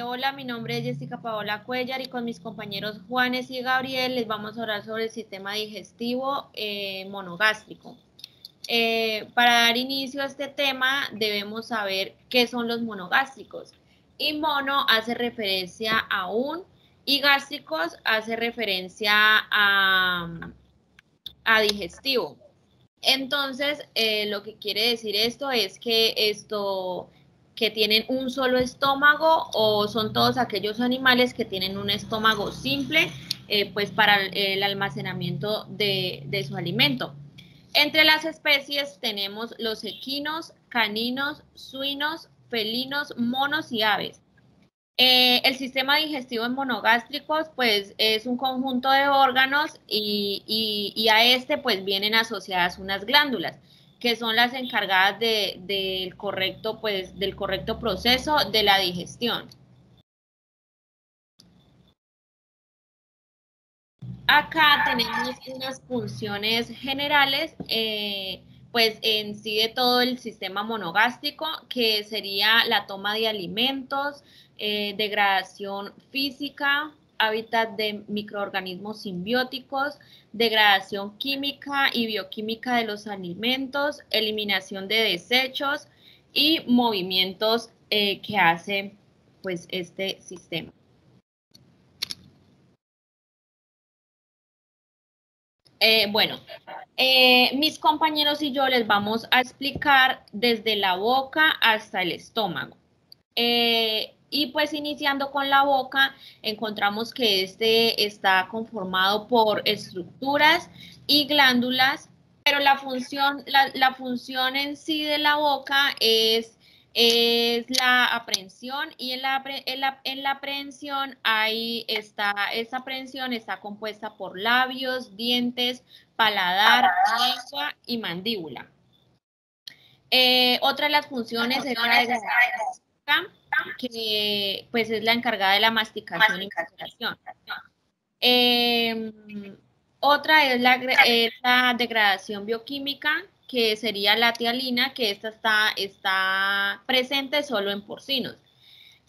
Hola, mi nombre es Jessica Paola Cuellar y con mis compañeros Juanes y Gabriel les vamos a hablar sobre el sistema digestivo monogástrico. Para dar inicio a este tema debemos saber qué son los monogástricos. Y mono hace referencia a un y gástricos hace referencia a digestivo. Entonces, lo que quiere decir esto es que tienen un solo estómago o son todos aquellos animales que tienen un estómago simple, pues para el almacenamiento de su alimento. Entre las especies tenemos los equinos, caninos, suinos, felinos, monos y aves. El sistema digestivo en monogástricos pues es un conjunto de órganos y a este pues vienen asociadas unas glándulas que son las encargadas del correcto proceso de la digestión. Acá tenemos unas funciones generales, pues en sí de todo el sistema monogástrico, que sería la toma de alimentos, degradación física, hábitat de microorganismos simbióticos, degradación química y bioquímica de los alimentos, eliminación de desechos y movimientos que hace pues este sistema. Mis compañeros y yo les vamos a explicar desde la boca hasta el estómago. Y pues iniciando con la boca, encontramos que este está conformado por estructuras y glándulas, pero la función en sí de la boca es la aprehensión y en la aprehensión esa aprehensión está compuesta por labios, dientes, paladar, lengua y mandíbula. Otra de las funciones es la de que pues es la encargada de la masticación y maceración. Otra es la degradación bioquímica, que sería la tialina, que esta está presente solo en porcinos.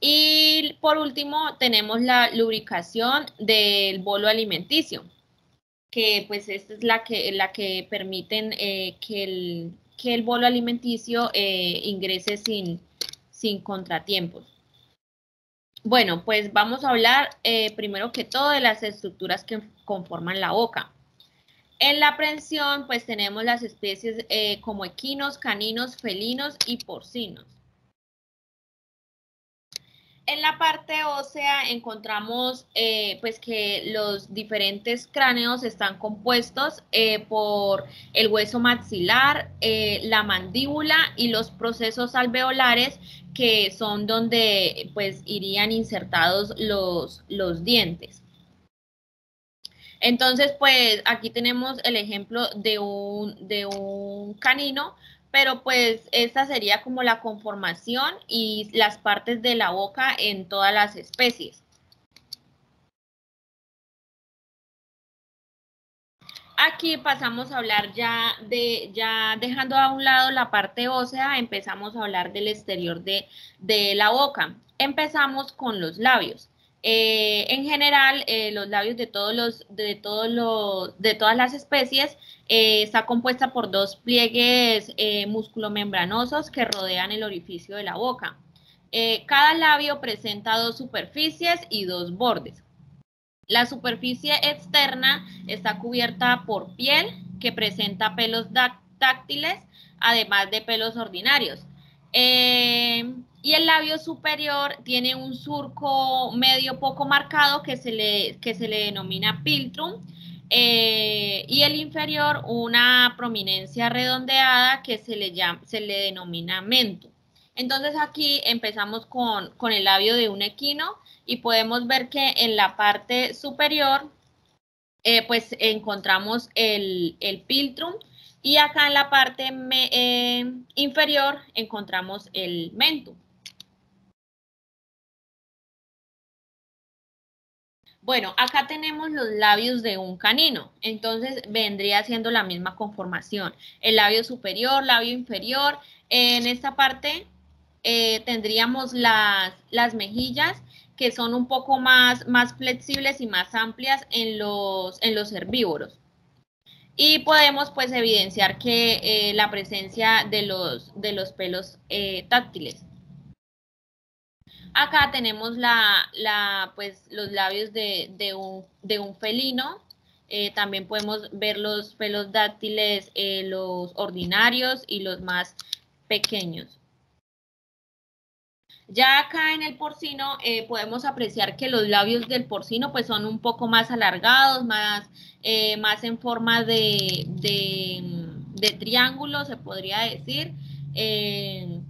Y por último tenemos la lubricación del bolo alimenticio, que pues esta es la que permiten que el bolo alimenticio ingrese sin contratiempos. Bueno, pues vamos a hablar primero que todo de las estructuras que conforman la boca. En la aprehensión, pues tenemos las especies como equinos, caninos, felinos y porcinos. En la parte ósea encontramos pues que los diferentes cráneos están compuestos por el hueso maxilar, la mandíbula y los procesos alveolares, que son donde pues irían insertados los dientes. Entonces, pues aquí tenemos el ejemplo de un canino, pero pues esta sería como la conformación y las partes de la boca en todas las especies. Aquí pasamos a hablar ya dejando a un lado la parte ósea, empezamos a hablar del exterior de la boca. Empezamos con los labios. En general, los labios de todas las especies está compuesta por dos pliegues musculomembranosos que rodean el orificio de la boca. Cada labio presenta dos superficies y dos bordes. La superficie externa está cubierta por piel que presenta pelos táctiles, además de pelos ordinarios. Y el labio superior tiene un surco medio poco marcado que se le denomina piltrum, y el inferior una prominencia redondeada que se le denomina mentum. Entonces aquí empezamos con el labio de un equino y podemos ver que en la parte superior pues encontramos el piltrum y acá en la parte inferior encontramos el mentum. Bueno, acá tenemos los labios de un canino, entonces vendría siendo la misma conformación. El labio superior, labio inferior, en esta parte tendríamos las mejillas, que son un poco más flexibles y más amplias en los herbívoros. Y podemos pues evidenciar que la presencia de los pelos táctiles. Acá tenemos pues, los labios de un felino. También podemos ver los pelos dáctiles, los ordinarios y los más pequeños. Ya acá en el porcino podemos apreciar que los labios del porcino pues son un poco más alargados, más en forma de triángulo, se podría decir, que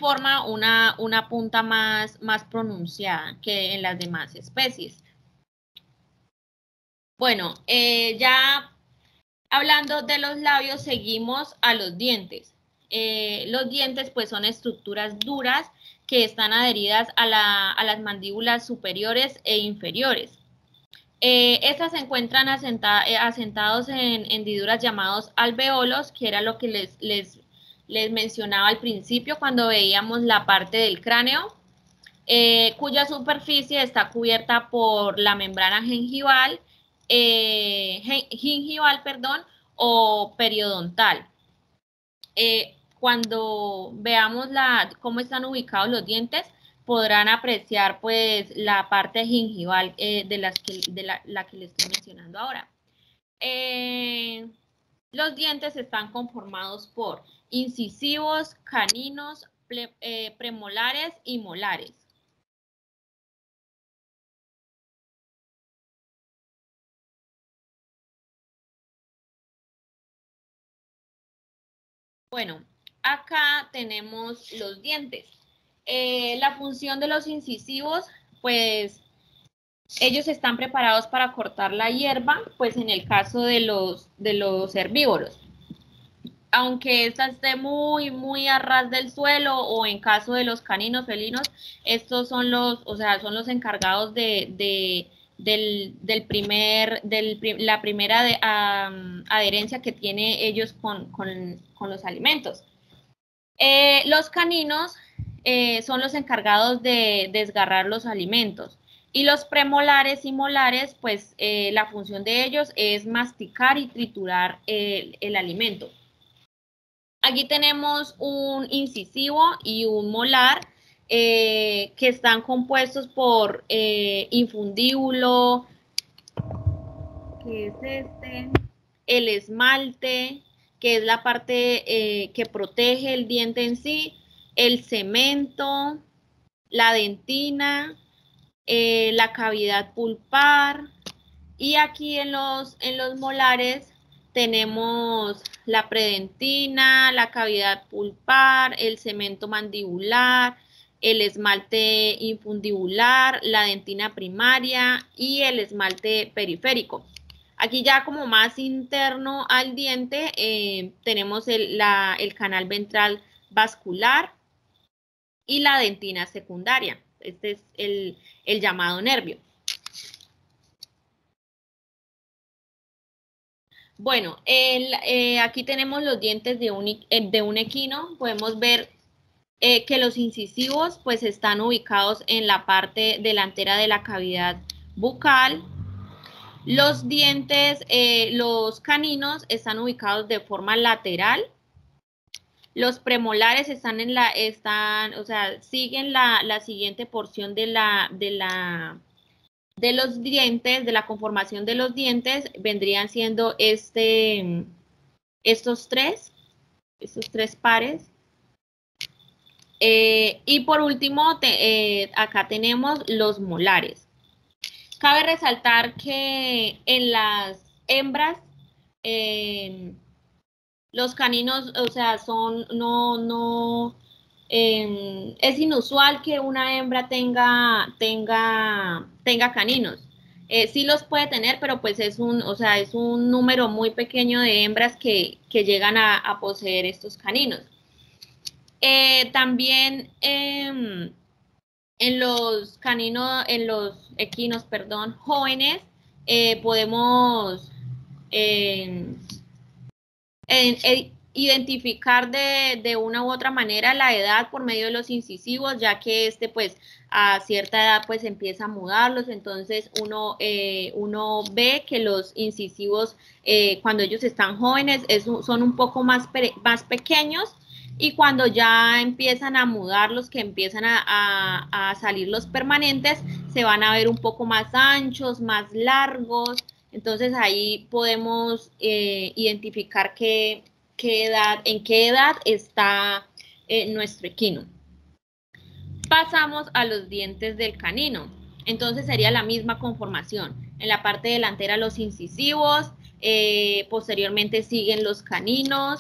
forma una punta más pronunciada que en las demás especies. Bueno, ya hablando de los labios, seguimos a los dientes. Los dientes pues son estructuras duras que están adheridas a las mandíbulas superiores e inferiores. Estas se encuentran asentados en hendiduras llamados alveolos, que era lo que les mencionaba al principio cuando veíamos la parte del cráneo, cuya superficie está cubierta por la membrana gingival, perdón, o periodontal. Cuando veamos cómo están ubicados los dientes, podrán apreciar pues la parte gingival de la que les estoy mencionando ahora. Los dientes están conformados por incisivos, caninos, premolares y molares. Bueno, acá tenemos los dientes. La función de los incisivos, pues ellos están preparados para cortar la hierba, pues en el caso de los herbívoros. Aunque esta esté muy a ras del suelo, o en caso de los caninos felinos, estos son son los encargados de la primera adherencia que tiene ellos con los alimentos. Los caninos son los encargados de desgarrar los alimentos, y los premolares y molares, pues la función de ellos es masticar y triturar el alimento. Aquí tenemos un incisivo y un molar que están compuestos por infundíbulo, que es el esmalte, que es la parte que protege el diente en sí, el cemento, la dentina, la cavidad pulpar, y aquí en los molares tenemos la predentina, la cavidad pulpar, el cemento mandibular, el esmalte infundibular, la dentina primaria y el esmalte periférico. Aquí ya como más interno al diente tenemos el canal ventral vascular y la dentina secundaria. Este es el llamado nervio. Bueno, aquí tenemos los dientes de un equino. Podemos ver que los incisivos pues están ubicados en la parte delantera de la cavidad bucal. Los dientes, los caninos están ubicados de forma lateral. Los premolares siguen la siguiente porción de los dientes, de la conformación de los dientes, vendrían siendo estos tres pares. Y por último, acá tenemos los molares. Cabe resaltar que en las hembras, los caninos, es inusual que una hembra tenga caninos. Sí los puede tener, pero pues es un número muy pequeño de hembras que llegan a poseer estos caninos. También en los equinos, jóvenes, podemos identificar de una u otra manera la edad por medio de los incisivos, ya que pues a cierta edad pues empieza a mudarlos, entonces uno ve que los incisivos cuando ellos están jóvenes son un poco más pequeños, y cuando ya empiezan a mudarlos, que empiezan a salir los permanentes, se van a ver un poco más anchos, más largos, entonces ahí podemos identificar en qué edad está nuestro equino. Pasamos a los dientes del canino. Entonces sería la misma conformación. En la parte delantera los incisivos, posteriormente siguen los caninos,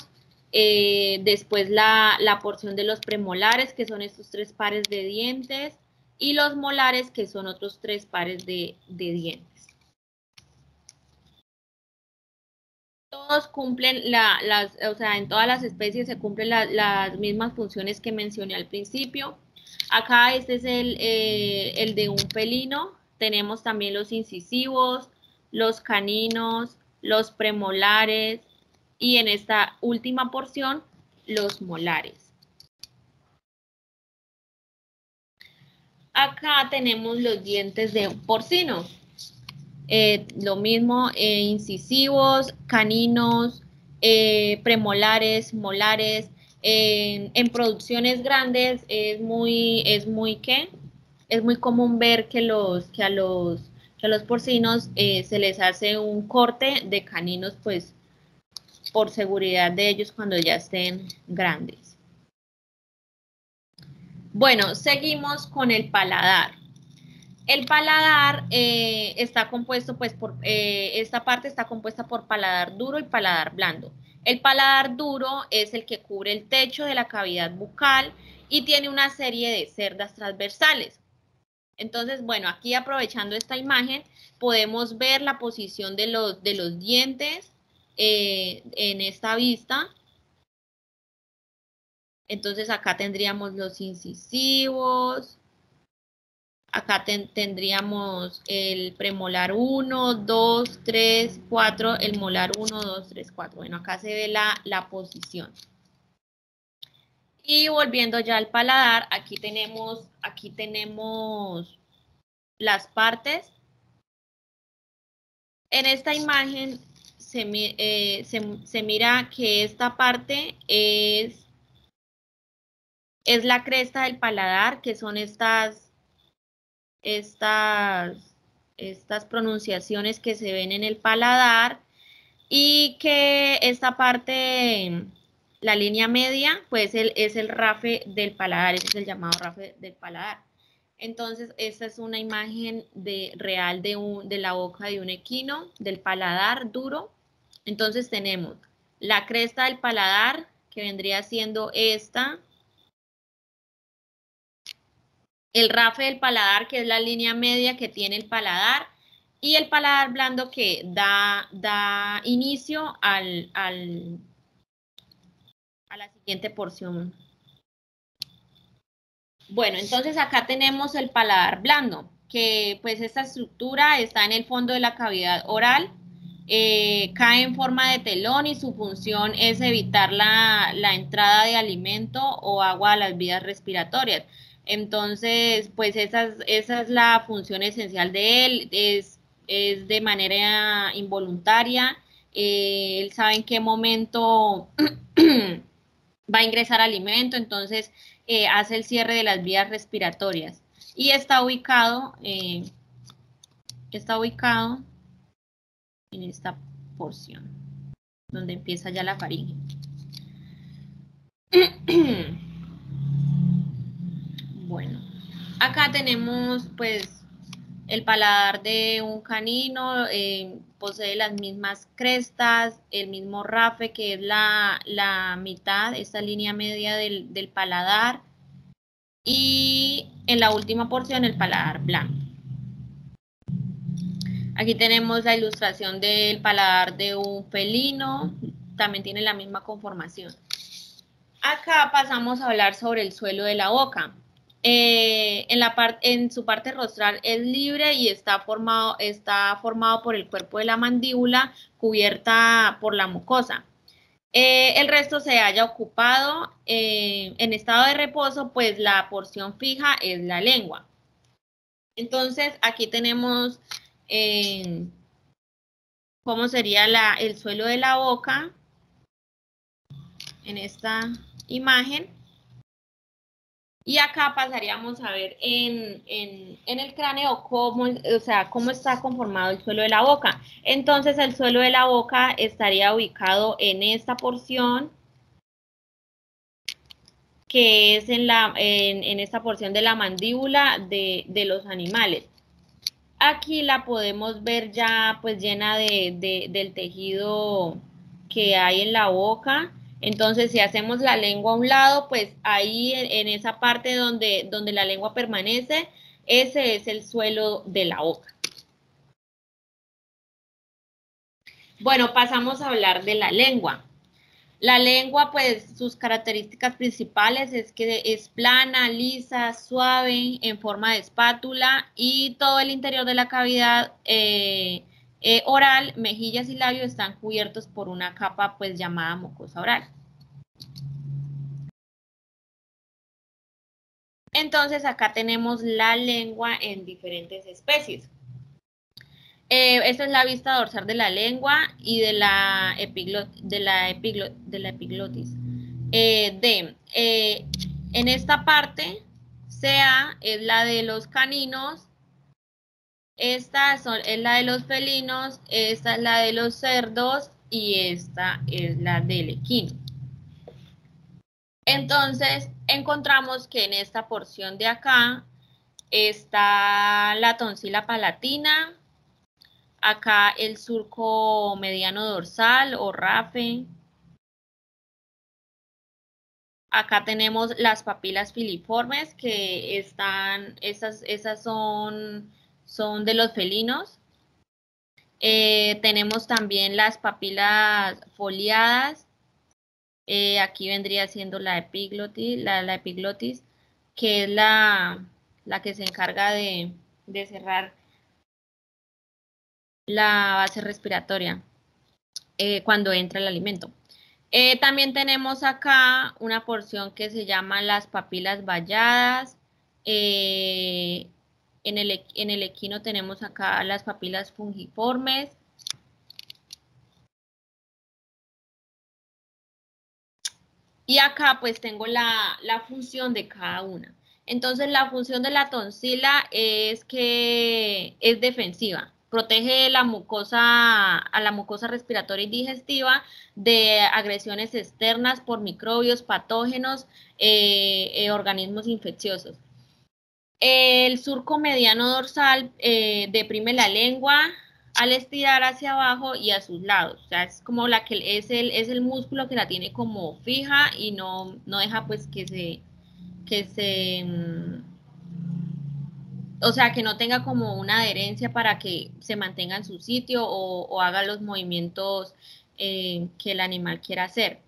después la porción de los premolares, que son estos 3 pares de dientes, y los molares, que son otros 3 pares de dientes. Todos cumplen o sea, en todas las especies se cumplen las mismas funciones que mencioné al principio. Acá este es el de un felino. Tenemos también los incisivos, los caninos, los premolares y en esta última porción los molares. Acá tenemos los dientes de un porcino. Lo mismo, incisivos, caninos, premolares, molares. En producciones grandes es muy común ver que a los porcinos se les hace un corte de caninos, pues por seguridad de ellos cuando ya estén grandes. Bueno, seguimos con el paladar. El paladar está compuesto, pues, esta parte está compuesta por paladar duro y paladar blando. El paladar duro es el que cubre el techo de la cavidad bucal y tiene una serie de cerdas transversales. Entonces, bueno, aquí aprovechando esta imagen, podemos ver la posición de los dientes en esta vista. Entonces, acá tendríamos los incisivos. Acá tendríamos el premolar 1, 2, 3, 4, el molar 1, 2, 3, 4. Bueno, acá se ve la posición. Y volviendo ya al paladar, aquí tenemos las partes. En esta imagen se mira que esta parte es la cresta del paladar, que son estas pronunciaciones que se ven en el paladar, y que esta parte, la línea media, pues es el rafe del paladar, ese es el llamado rafe del paladar. Entonces, esta es una imagen real de la boca de un equino, del paladar duro. Entonces tenemos la cresta del paladar, que vendría siendo esta, el rafe del paladar, que es la línea media que tiene el paladar, y el paladar blando, que da inicio a la siguiente porción. Bueno, entonces acá tenemos el paladar blando, que pues esta estructura está en el fondo de la cavidad oral, cae en forma de telón y su función es evitar la entrada de alimento o agua a las vías respiratorias. Entonces, pues esa es la función esencial de él, es de manera involuntaria, él sabe en qué momento va a ingresar alimento, entonces hace el cierre de las vías respiratorias y está ubicado en esta porción donde empieza ya la faringe. Bueno, acá tenemos pues el paladar de un canino, posee las mismas crestas, el mismo rafe, que es la mitad, esta línea media del paladar, y en la última porción el paladar blanco. Aquí tenemos la ilustración del paladar de un felino, también tiene la misma conformación. Acá pasamos a hablar sobre el suelo de la boca. En su parte rostral es libre y está formado por el cuerpo de la mandíbula cubierta por la mucosa. El resto se haya ocupado en estado de reposo, pues la porción fija es la lengua. Entonces, aquí tenemos cómo sería el suelo de la boca en esta imagen. Y acá pasaríamos a ver en el cráneo cómo, o sea, cómo está conformado el suelo de la boca. Entonces, el suelo de la boca estaría ubicado en esta porción, que es en esta porción de la mandíbula de los animales. Aquí la podemos ver ya pues llena del tejido que hay en la boca. Entonces, si hacemos la lengua a un lado, pues ahí en esa parte donde la lengua permanece, ese es el suelo de la boca. Bueno, pasamos a hablar de la lengua. La lengua, pues sus características principales es que es plana, lisa, suave, en forma de espátula y todo el interior de la cavidad oral, mejillas y labios están cubiertos por una capa pues llamada mucosa oral. Entonces acá tenemos la lengua en diferentes especies. Esta es la vista dorsal de la lengua y de la epiglotis. En esta parte, CA es la de los caninos, es la de los felinos, esta es la de los cerdos y esta es la del equino. Entonces, encontramos que en esta porción de acá está la tonsila palatina, acá el surco mediano dorsal o rafe. Acá tenemos las papilas filiformes que esas son de los felinos. Tenemos también las papilas foliadas. Aquí vendría siendo la epiglotis, la epiglotis, que es la que se encarga de cerrar la base respiratoria cuando entra el alimento. También tenemos acá una porción que se llama las papilas valladas. En el equino tenemos acá las papilas fungiformes. Y acá pues tengo la función de cada una. Entonces la función de la tonsila es que es defensiva. Protege a la mucosa respiratoria y digestiva de agresiones externas por microbios, patógenos, organismos infecciosos. El surco mediano dorsal deprime la lengua al estirar hacia abajo y a sus lados. O sea, es como es el músculo que la tiene como fija y no deja pues o sea, que no tenga como una adherencia para que se mantenga en su sitio o haga los movimientos que el animal quiera hacer.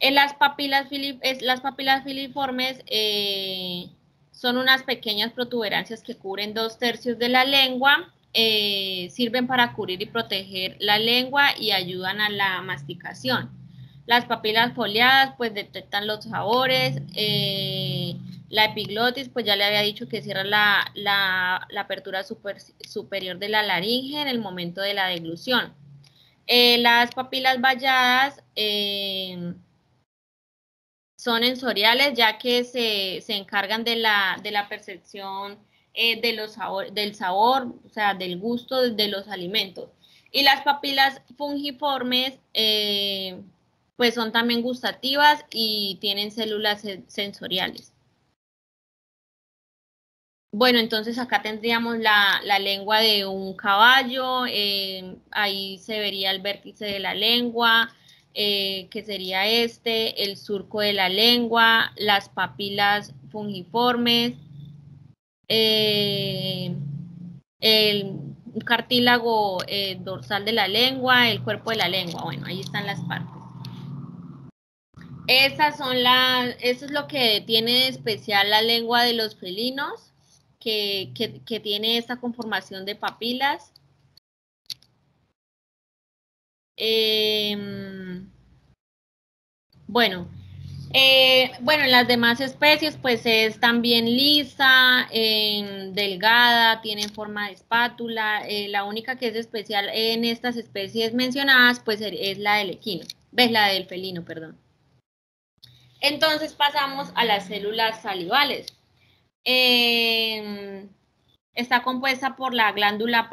En las papilas filiformes son unas pequeñas protuberancias que cubren 2/3 de la lengua, sirven para cubrir y proteger la lengua y ayudan a la masticación. Las papilas foliadas pues detectan los sabores, la epiglotis pues ya le había dicho que cierra la apertura superior de la laringe en el momento de la deglución. Las papilas valladas son sensoriales ya que se encargan de la percepción del sabor, o sea, del gusto de los alimentos. Y las papilas fungiformes, pues son también gustativas y tienen células sensoriales. Bueno, entonces acá tendríamos la lengua de un caballo, ahí se vería el vértice de la lengua, que sería el surco de la lengua, las papilas fungiformes, eh, el cartílago dorsal de la lengua, el cuerpo de la lengua. Bueno, ahí están las partes. Eso es lo que tiene de especial la lengua de los felinos, que tiene esta conformación de papilas. Bueno, bueno, en las demás especies pues es también lisa, delgada, tiene forma de espátula. La única que es especial en estas especies mencionadas pues es la del equino, ves la del felino, perdón. Entonces pasamos a las células salivales. Eh, Está compuesta por la glándula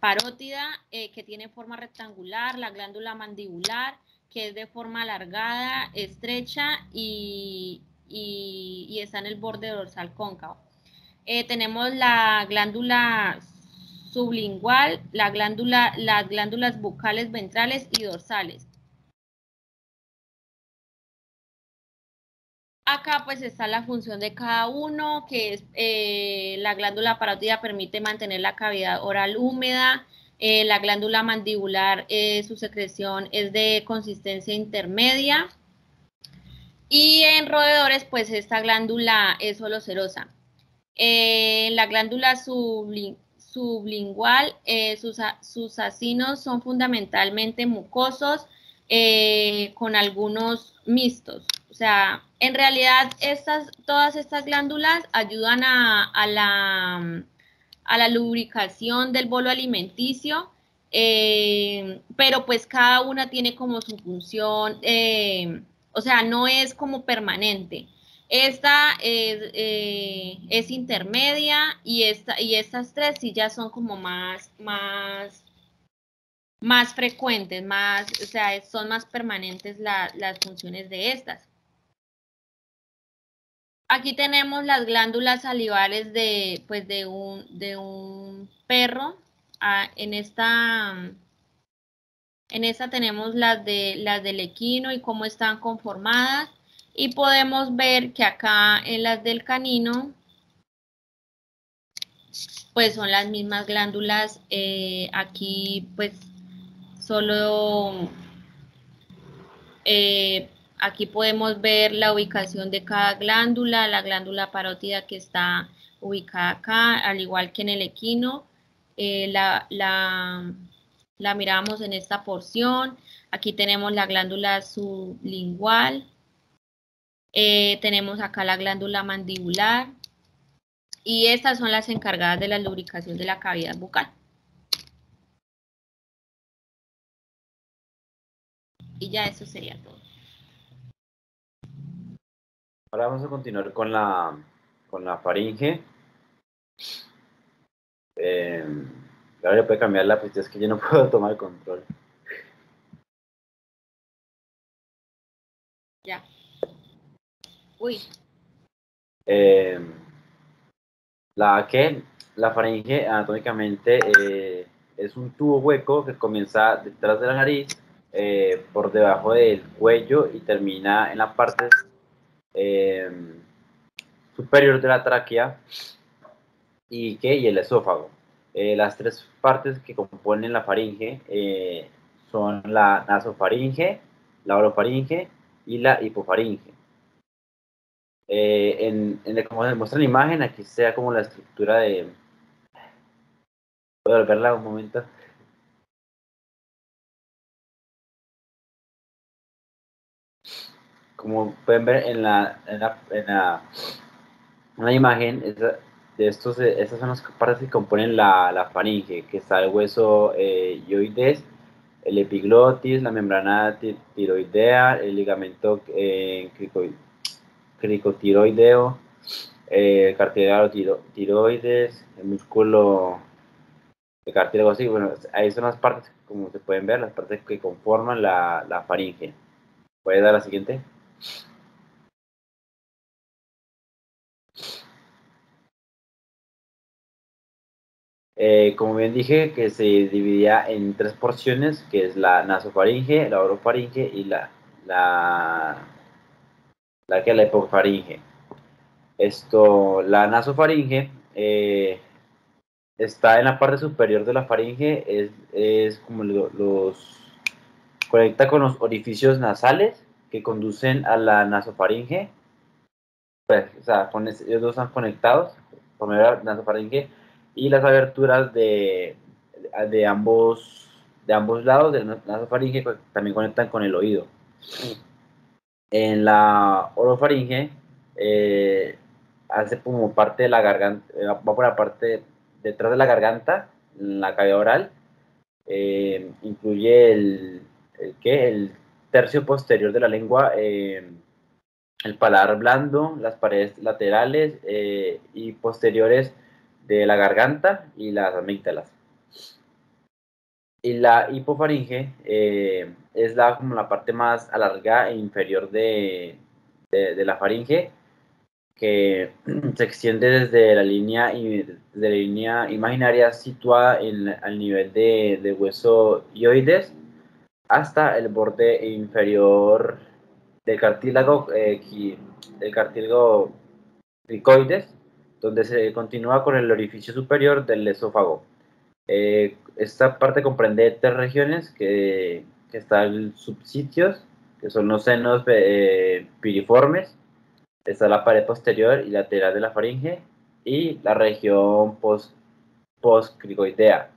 parótida, que tiene forma rectangular, la glándula mandibular, que es de forma alargada, estrecha y está en el borde dorsal cóncavo. Tenemos la glándula sublingual, las glándulas bucales ventrales y dorsales. Acá pues está la función de cada uno, que es la glándula parótida permite mantener la cavidad oral húmeda, la glándula mandibular, su secreción es de consistencia intermedia, y en roedores pues esta glándula es holocerosa. La glándula sublingual, sus acinos son fundamentalmente mucosos, con algunos mixtos. O sea, en realidad todas estas glándulas ayudan a la lubricación del bolo alimenticio, pero pues cada una tiene como su función, o sea, no es como permanente. Esta es intermedia y estas tres sí ya son como más frecuentes, o sea, son más permanentes las funciones de estas. Aquí tenemos las glándulas salivales pues de un perro. En esta tenemos las del equino y cómo están conformadas. Y podemos ver que acá en las del canino, pues son las mismas glándulas. Aquí pues solo aquí podemos ver la ubicación de cada glándula, la glándula parótida que está ubicada acá, al igual que en el equino. La miramos en esta porción. Aquí tenemos la glándula sublingual. Tenemos acá la glándula mandibular. Y estas son las encargadas de la lubricación de la cavidad bucal. Y ya eso sería todo. Ahora vamos a continuar con la faringe. Ahora ya puede cambiar la, pues es que yo no puedo tomar el control. Ya. Uy. La faringe anatómicamente es un tubo hueco que comienza detrás de la nariz, por debajo del cuello y termina en la parte eh, superior de la tráquea y el esófago. Las tres partes que componen la faringe son la nasofaringe, la orofaringe y la hipofaringe. Como se muestra en la imagen, aquí sea como la estructura de... ¿Puedo verla un momento? Como pueden ver en la imagen, estas son las partes que componen la faringe, que está el hueso hyoides, el epiglotis, la membrana tiroidea, el ligamento cricotiroideo, el cartílago tiroides, el músculo de cartílago, así, bueno, ahí son las partes, como se pueden ver, las partes que conforman la faringe. ¿Puede dar la siguiente? Como bien dije, que se dividía en tres porciones, que es la nasofaringe, la orofaringe y la hipofaringe. La nasofaringe está en la parte superior de la faringe, es como conecta con los orificios nasales que conducen a la nasofaringe. Pues, o sea, ellos dos están conectados por medio de la nasofaringe y las aberturas de ambos lados de la nasofaringe también conectan con el oído. En la orofaringe hace como parte de la garganta, va por la parte detrás de la garganta, en la cavidad oral, incluye el tercio posterior de la lengua, el paladar blando, las paredes laterales y posteriores de la garganta y las amígdalas. Y la hipofaringe es como la parte más alargada e inferior de la faringe, que se extiende desde la línea imaginaria situada al nivel de hueso ioides hasta el borde inferior del cartílago, cricoides, donde se continúa con el orificio superior del esófago. Esta parte comprende 3 regiones que están subsitios, que son los senos piriformes, está la pared posterior y lateral de la faringe y la región postcricoidea.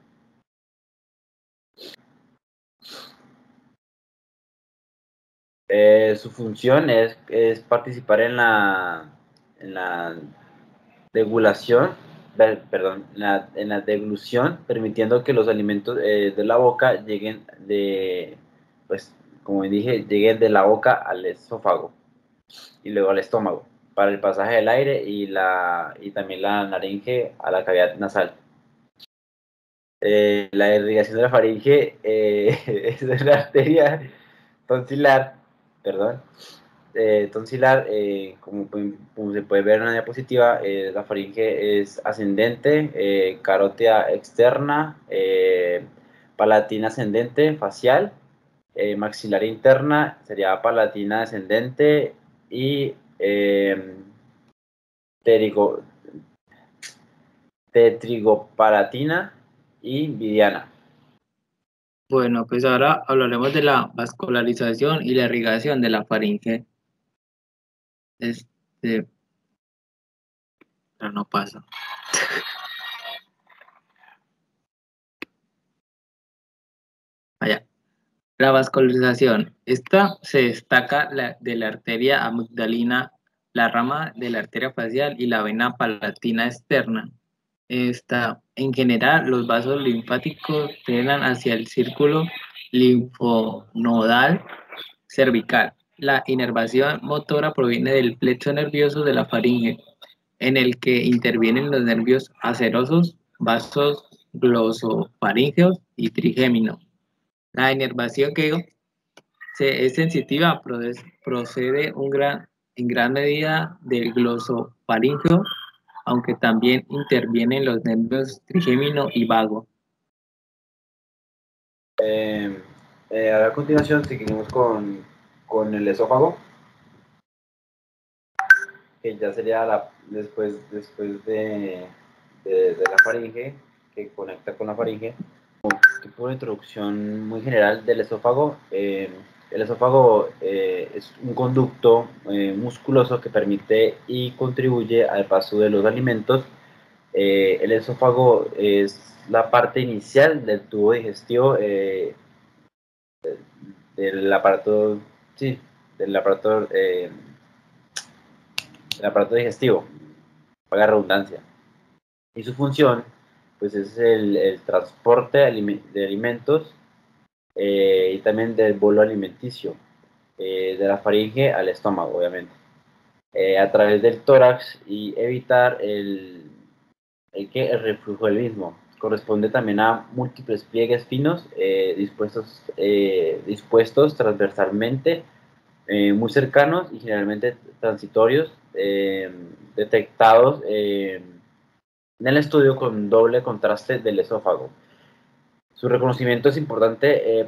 Su función es participar en la degulación, en la deglución, permitiendo que los alimentos de la boca lleguen pues, como dije, lleguen de la boca al esófago y luego al estómago, para el pasaje del aire y también la laringe a la cavidad nasal. La irrigación de la faringe es la arteria tonsilar, perdón, tonsilar, como se puede ver en la diapositiva, la faringe es ascendente, carótida externa, palatina ascendente, facial, maxilar interna sería palatina ascendente y tetrigopalatina y vidiana. Bueno, pues ahora hablaremos de la vascularización y la irrigación de la faringe. Pero no pasa. Allá. La vascularización. Esta se destaca de la arteria amigdalina, la rama de la arteria facial y la vena palatina externa. En general, los vasos linfáticos drenan hacia el círculo linfonodal cervical. La inervación motora proviene del plexo nervioso de la faringe, en el que intervienen los nervios acerosos, vasos glosofaríngeos y trigémino. La inervación es sensitiva, procede en gran medida del glosofaríngeo, aunque también intervienen los nervios trigémino y vago. Ahora a continuación seguimos con el esófago, que ya sería después de la faringe, que conecta con la faringe. Tipo una introducción muy general del esófago. El esófago es un conducto musculoso que permite y contribuye al paso de los alimentos. El esófago es la parte inicial del tubo digestivo del aparato, sí, del aparato digestivo, para la redundancia. Y su función, pues, es el transporte de alimentos y también del bolo alimenticio, de la faringe al estómago, obviamente, a través del tórax y evitar el reflujo del mismo. Corresponde también a múltiples pliegues finos dispuestos transversalmente, muy cercanos y generalmente transitorios, detectados en el estudio con doble contraste del esófago. Su reconocimiento es importante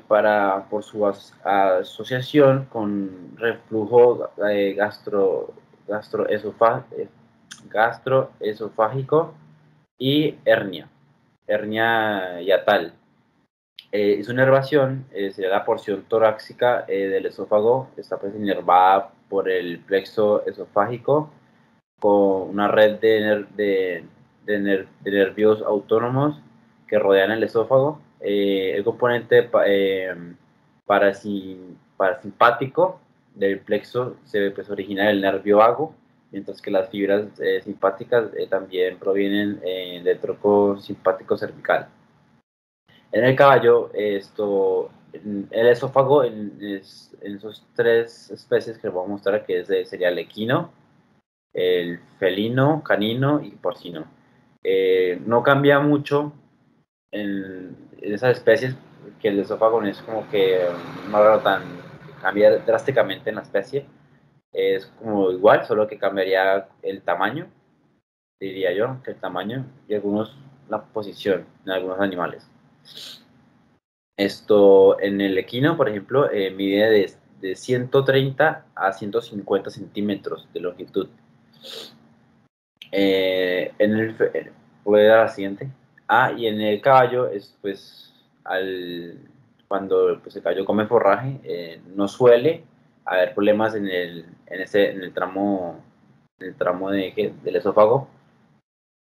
por su asociación con reflujo gastroesofágico y hernia hiatal. Su inervación sería la porción torácica del esófago, está pues inervada por el plexo esofágico con una red de nervios autónomos que rodean el esófago. El componente parasimpático del plexo se pues, origina del nervio vago, mientras que las fibras simpáticas también provienen del tronco simpático cervical. En el caballo, el esófago, en esos tres especies que les voy a mostrar, que sería el equino, el felino, canino y porcino. No cambia mucho en esas especies, que el esófago no es como que un órgano tan cambia drásticamente en la especie. Es como igual, solo que cambiaría el tamaño, diría yo, que el tamaño y algunos la posición en algunos animales. En el equino, por ejemplo, mide de 130 a 150 centímetros de longitud. Voy a dar la siguiente. Y en el caballo, cuando pues, el caballo come forraje, no suele haber problemas en el tramo del esófago,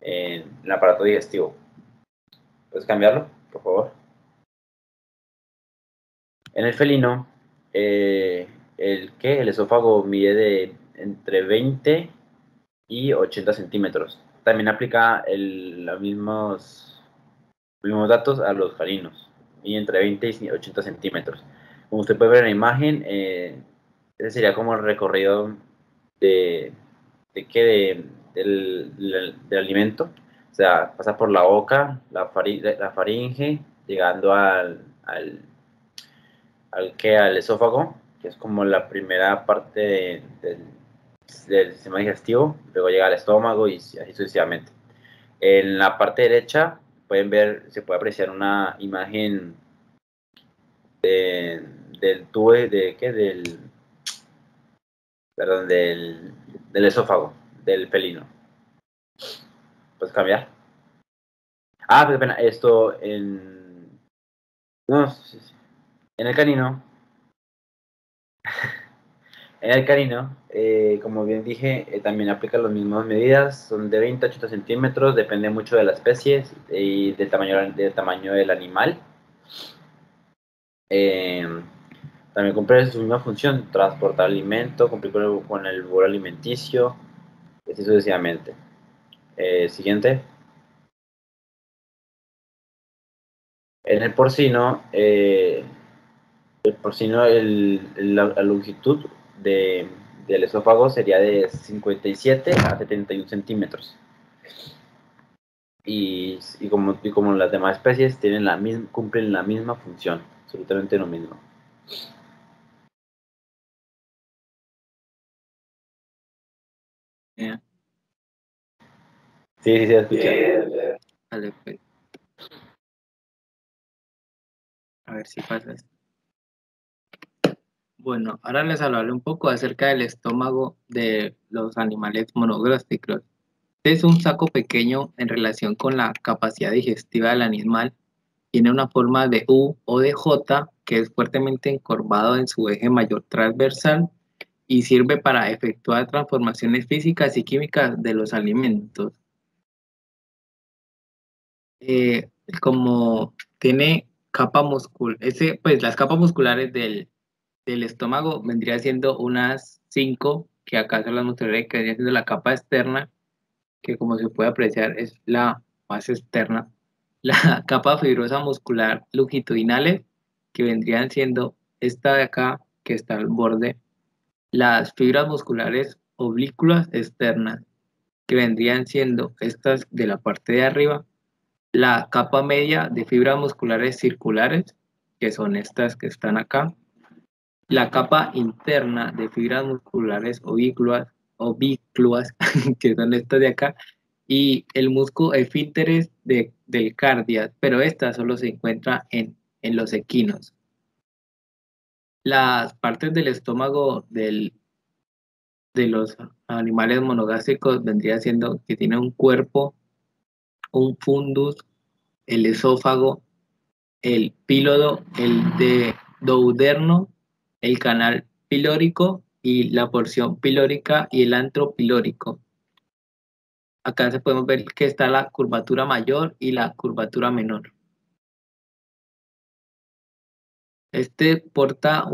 en el aparato digestivo. ¿Puedes cambiarlo, por favor? En el felino, el esófago mide entre 20 y 80 centímetros. También aplica los mismos datos a los caninos, y entre 20 y 80 centímetros. Como usted puede ver en la imagen, ese sería como el recorrido del alimento. O sea, pasa por la boca, la faringe, llegando al esófago, que es como la primera parte del sistema digestivo. Luego llega al estómago y así sucesivamente. En la parte derecha pueden ver, se puede apreciar una imagen del tubo del esófago, del felino. ¿Puedes cambiar? Pues pena, no, sí, sí. En el canino, como bien dije, también aplica las mismas medidas, son de 20 a 80 centímetros, depende mucho de la especie y del tamaño del animal. También cumple su misma función, transportar alimento, cumplir con el bolo alimenticio, y así sucesivamente. Siguiente. En el porcino, la longitud del esófago sería de 57 a 71 centímetros. Y como las demás especies cumplen la misma función, absolutamente lo mismo. Yeah. Sí, escucha. Vale, pues. A ver si pasas. Bueno, ahora les hablaré un poco acerca del estómago de los animales monogástricos. Este es un saco pequeño en relación con la capacidad digestiva del animal. Tiene una forma de U o de J que es fuertemente encorvado en su eje mayor transversal y sirve para efectuar transformaciones físicas y químicas de los alimentos. Como tiene capa muscular, pues las capas musculares del estómago vendría siendo unas 5, que acá se las mostraré, que vendría siendo la capa externa, que como se puede apreciar es la más externa. La capa fibrosa muscular longitudinales, que vendrían siendo esta de acá, que está al borde. Las fibras musculares oblículas externas, que vendrían siendo estas de la parte de arriba. La capa media de fibras musculares circulares, que son estas que están acá. La capa interna de fibras musculares oblicuas, que son estas de acá, y el músculo esfínteres del cardia, pero esta solo se encuentra en los equinos. Las partes del estómago de los animales monogástricos vendría siendo que tiene un cuerpo, un fundus, el esófago, el pílodo, el duoderno, el canal pilórico y la porción pilórica y el antro pilórico. Acá se podemos ver que está la curvatura mayor y la curvatura menor. Este porta